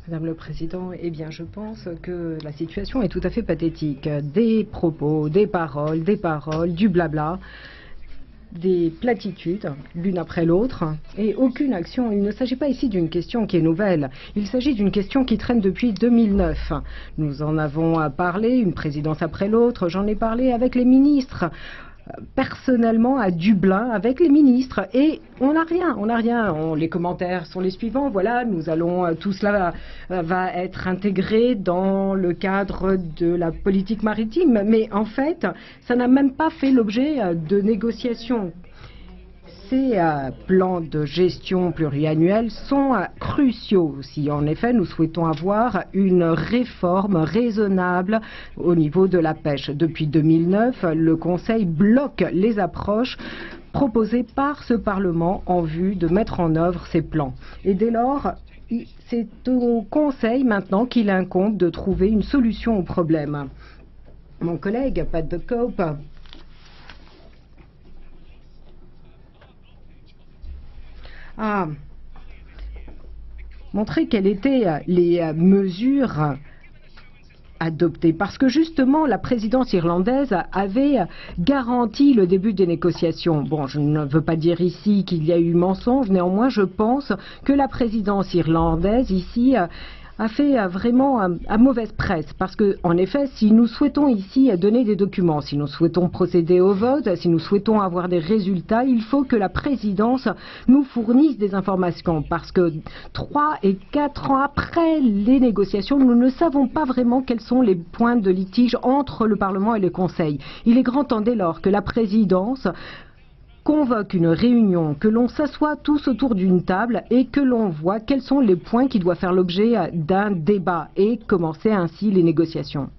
Madame le Président, eh bien, je pense que la situation est tout à fait pathétique. Des propos, des paroles, du blabla, des platitudes, l'une après l'autre, et aucune action. Il ne s'agit pas ici d'une question qui est nouvelle. Il s'agit d'une question qui traîne depuis 2009. Nous en avons parlé, une présidence après l'autre. J'en ai parlé avec les ministres. Personnellement à Dublin avec les ministres et on n'a rien. Les commentaires sont les suivants. Voilà, nous allons, tout cela va être intégré dans le cadre de la politique maritime. Mais en fait, ça n'a même pas fait l'objet de négociations. Ces plans de gestion pluriannuels sont cruciaux si en effet nous souhaitons avoir une réforme raisonnable au niveau de la pêche. Depuis 2009, le Conseil bloque les approches proposées par ce Parlement en vue de mettre en œuvre ces plans. Et dès lors, c'est au Conseil maintenant qu'il incombe de trouver une solution au problème. Mon collègue Pat de Cope a montré quelles étaient les mesures adoptées. Parce que justement, la présidence irlandaise avait garanti le début des négociations. Bon, je ne veux pas dire ici qu'il y a eu mensonge, néanmoins je pense que la présidence irlandaise ici a fait vraiment à mauvaise presse parce que, en effet, si nous souhaitons ici donner des documents, si nous souhaitons procéder au vote, si nous souhaitons avoir des résultats, il faut que la présidence nous fournisse des informations parce que 3 et 4 ans après les négociations, nous ne savons pas vraiment quels sont les points de litige entre le Parlement et le Conseil. Il est grand temps dès lors que la présidence convoque une réunion, que l'on s'assoit tous autour d'une table et que l'on voit quels sont les points qui doivent faire l'objet d'un débat et commencer ainsi les négociations.